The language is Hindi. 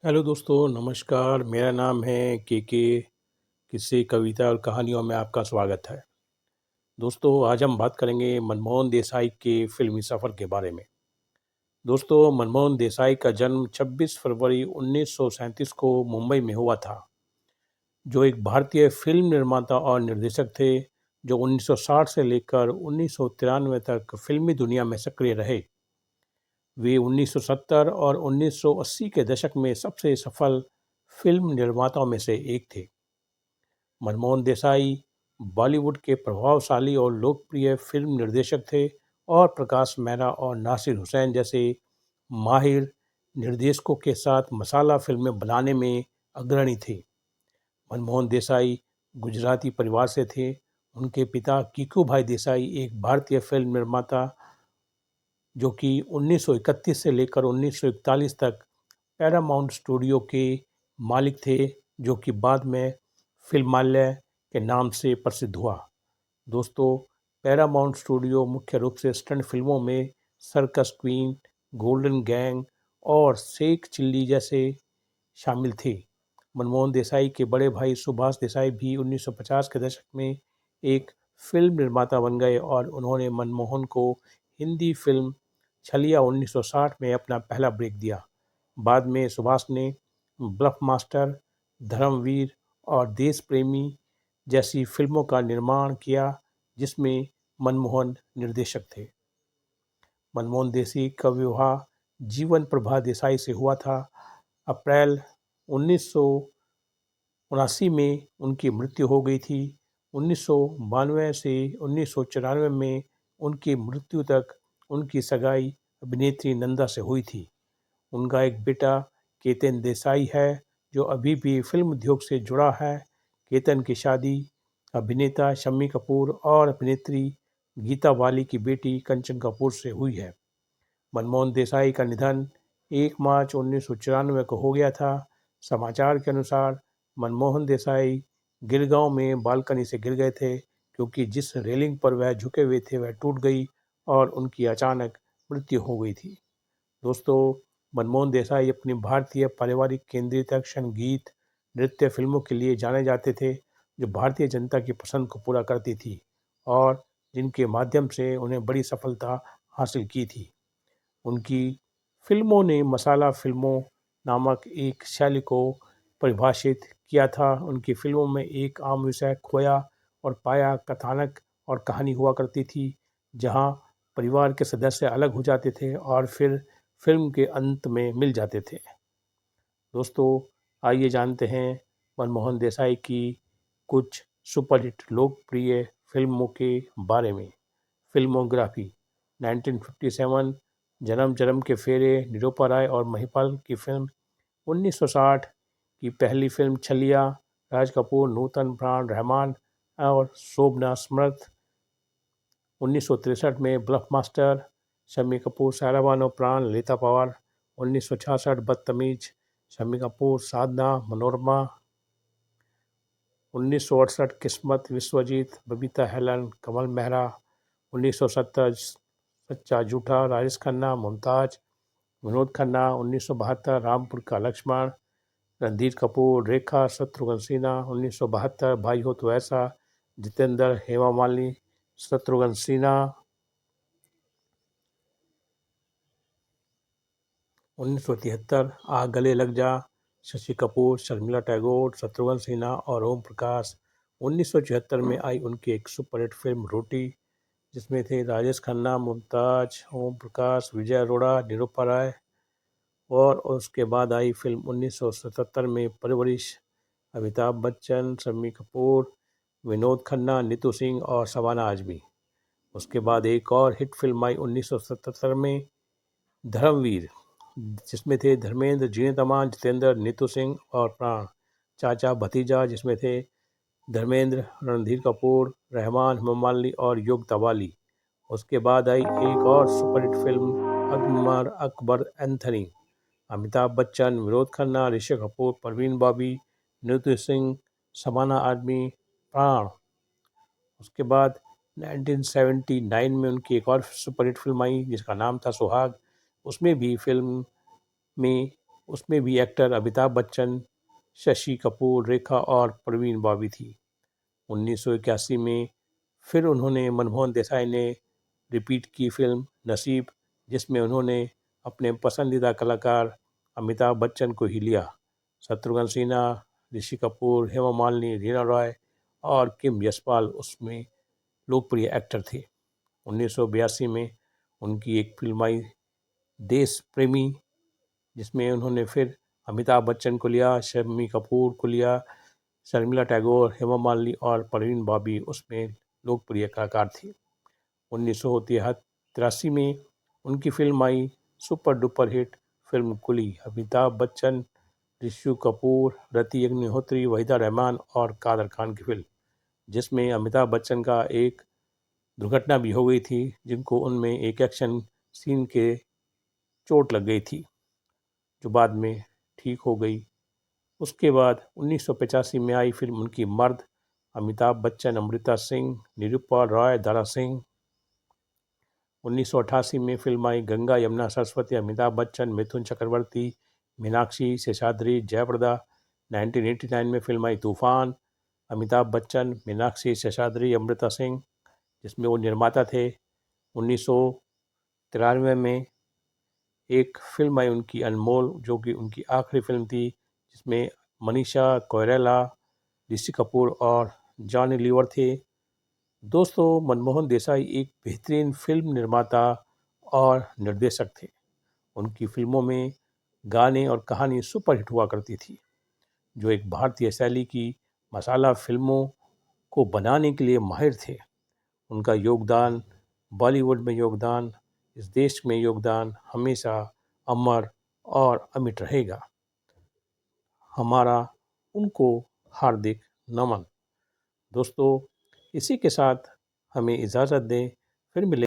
हेलो दोस्तों, नमस्कार। मेरा नाम है के। किस्से, कविता और कहानियों में आपका स्वागत है। दोस्तों, आज हम बात करेंगे मनमोहन देसाई के फिल्मी सफ़र के बारे में। दोस्तों, मनमोहन देसाई का जन्म 26 फरवरी 1937 को मुंबई में हुआ था, जो एक भारतीय फिल्म निर्माता और निर्देशक थे, जो 1960 से लेकर 1993 तक फिल्मी दुनिया में सक्रिय रहे। वे 1970 और 1980 के दशक में सबसे सफल फिल्म निर्माताओं में से एक थे। मनमोहन देसाई बॉलीवुड के प्रभावशाली और लोकप्रिय फिल्म निर्देशक थे और प्रकाश मेहरा और नासिर हुसैन जैसे माहिर निर्देशकों के साथ मसाला फिल्में बनाने में अग्रणी थे। मनमोहन देसाई गुजराती परिवार से थे। उनके पिता कीकू भाई देसाई एक भारतीय फिल्म निर्माता, जो कि 1931 से लेकर 1941 तक पैरामाउंट स्टूडियो के मालिक थे, जो कि बाद में फिल्मालय के नाम से प्रसिद्ध हुआ। दोस्तों, पैरामाउंट स्टूडियो मुख्य रूप से स्टंट फिल्मों में सर्कस क्वीन, गोल्डन गैंग और शेख चिल्ली जैसे शामिल थे। मनमोहन देसाई के बड़े भाई सुभाष देसाई भी 1950 के दशक में एक फिल्म निर्माता बन गए और उन्होंने मनमोहन को हिंदी फिल्म छलिया 1960 में अपना पहला ब्रेक दिया। बाद में सुभाष ने ब्लफ मास्टर, धर्मवीर और देश प्रेमी जैसी फिल्मों का निर्माण किया, जिसमें मनमोहन निर्देशक थे। मनमोहन देसाई का विवाह जीवन प्रभा देसाई से हुआ था। अप्रैल 1979 में उनकी मृत्यु हो गई थी। 1992 से 1994 में उनकी मृत्यु तक उनकी सगाई अभिनेत्री नंदा से हुई थी। उनका एक बेटा केतन देसाई है, जो अभी भी फिल्म उद्योग से जुड़ा है। केतन की शादी अभिनेता शम्मी कपूर और अभिनेत्री गीता बाली की बेटी कंचन कपूर से हुई है। मनमोहन देसाई का निधन 1 मार्च 1994 को हो गया था। समाचार के अनुसार मनमोहन देसाई गिरगांव में बालकनी से गिर गए थे, क्योंकि जिस रेलिंग पर वह झुके हुए थे वह टूट गई और उनकी अचानक मृत्यु हो गई थी। दोस्तों, मनमोहन देसाई अपनी भारतीय पारिवारिक केंद्रित एक्शन गीत, नृत्य फिल्मों के लिए जाने जाते थे, जो भारतीय जनता की पसंद को पूरा करती थी और जिनके माध्यम से उन्हें बड़ी सफलता हासिल की थी। उनकी फिल्मों ने मसाला फिल्मों नामक एक शैली को परिभाषित किया था। उनकी फिल्मों में एक आम विषय खोया और पाया कथानक और कहानी हुआ करती थी, जहां परिवार के सदस्य अलग हो जाते थे और फिर फिल्म के अंत में मिल जाते थे। दोस्तों, आइए जानते हैं मनमोहन देसाई की कुछ सुपरहिट लोकप्रिय फिल्मों के बारे में। फिल्मोग्राफी: 1957 जन्म जन्म के फेरे, निरूपा राय और महिपाल की फिल्म। 1960 की पहली फिल्म छलिया, राज कपूर, नूतन प्राण, रहमान और शोभना समर्थ। 1963 में ब्लफ मास्टर, शम्मी कपूर, सायरा बानो, प्राण, ललिता पवार। 1966 बदतमीज, शम्मी कपूर, साधना, मनोरमा। 1968 किस्मत, विश्वजीत, बबीता हेलन, कमल मेहरा। 1970 सच्चा झूठा, राजेश खन्ना, मुमताज, विनोद खन्ना। 1972 रामपुर का लक्ष्मण, रणधीर कपूर, रेखा, शत्रुघ्न सिन्हा। 1972 भाई हो तो ऐसा, जितेंद्र, हेमा मालिनी, शत्रुघ्न सिन्हा। 1973 आ गले लग जा, शशि कपूर, शर्मिला टैगोर, शत्रुघ्न सिन्हा और ओम प्रकाश। 1974 में आई उनकी एक सुपरहिट फिल्म रोटी, जिसमें थे राजेश खन्ना, मुमताज, ओम प्रकाश, विजय अरोड़ा, निरूपा राय। और उसके बाद आई फिल्म 1977 में परवरिश, अमिताभ बच्चन, शम्मी कपूर, विनोद खन्ना, नीतू सिंह और शबाना आजमी। उसके बाद एक और हिट फिल्म आई 1977 में, धर्मवीर, जिसमें थे धर्मेंद्र, जीनत अमान, जितेंद्र, नीतू सिंह और प्राण। चाचा भतीजा, जिसमें थे धर्मेंद्र, रणधीर कपूर, रहमान, हेमा मालिनी और योग तबाली। उसके बाद आई एक और सुपरहिट फिल्म, अकबर अकबर एंथनी, अमिताभ बच्चन, विनोद खन्ना, ऋषि कपूर, परवीन बाबी, नीतू सिंह, शबाना आजमी, प्राण। उसके बाद 1979 में उनकी एक और सुपरहिट फिल्म आई, जिसका नाम था सुहाग। उसमें भी फिल्म में उसमें भी एक्टर अमिताभ बच्चन, शशि कपूर, रेखा और प्रवीण बॉबी थी। 1981 में फिर उन्होंने मनमोहन देसाई ने रिपीट की फिल्म नसीब, जिसमें उन्होंने अपने पसंदीदा कलाकार अमिताभ बच्चन को ही लिया। शत्रुघ्न सिन्हा, ऋषि कपूर, हेमा मालिनी, रीना रॉय और किम यशपाल उसमें लोकप्रिय एक्टर थे। 1982 में उनकी एक फिल्म आई देश प्रेमी, जिसमें उन्होंने फिर अमिताभ बच्चन को लिया, शम्मी कपूर को लिया, शर्मिला टैगोर, हेमा मालिनी और परवीन बॉबी उसमें लोकप्रिय कलाकार थी। 1983 में उनकी फिल्म आई सुपर डुपर हिट फिल्म कुली। अमिताभ बच्चन, ऋषि कपूर, रति अग्निहोत्री, वहीदा रहमान और कादर खान की फिल्म, जिसमें अमिताभ बच्चन का एक दुर्घटना भी हो गई थी, जिनको उनमें एक एक्शन सीन के चोट लग गई थी, जो बाद में ठीक हो गई। उसके बाद 1985 में आई फिल्म उनकी मर्द, अमिताभ बच्चन, अमृता सिंह, निरूपा रॉय, दारा सिंह। 1988 में फिल्म आई गंगा यमुना सरस्वती, अमिताभ बच्चन, मिथुन चक्रवर्ती, मीनाक्षी, शेषाद्री, जयप्रदा। 1989 में फिल्म आई तूफान, अमिताभ बच्चन, मीनाक्षी, शेषाद्री, अमृता सिंह, जिसमें वो निर्माता थे। 1993 में एक फिल्म आई उनकी अनमोल, जो कि उनकी आखिरी फिल्म थी, जिसमें मनीषा कोइराला, ऋषि कपूर और जॉनी लीवर थे। दोस्तों, मनमोहन देसाई एक बेहतरीन फिल्म निर्माता और निर्देशक थे। उनकी फिल्मों में गाने और कहानी सुपरहिट हुआ करती थी, जो एक भारतीय शैली की मसाला फिल्मों को बनाने के लिए माहिर थे। उनका योगदान, बॉलीवुड में योगदान, इस देश में योगदान हमेशा अमर और अमिट रहेगा। हमारा उनको हार्दिक नमन। दोस्तों, इसी के साथ हमें इजाज़त दें। फिर मिलेंगे।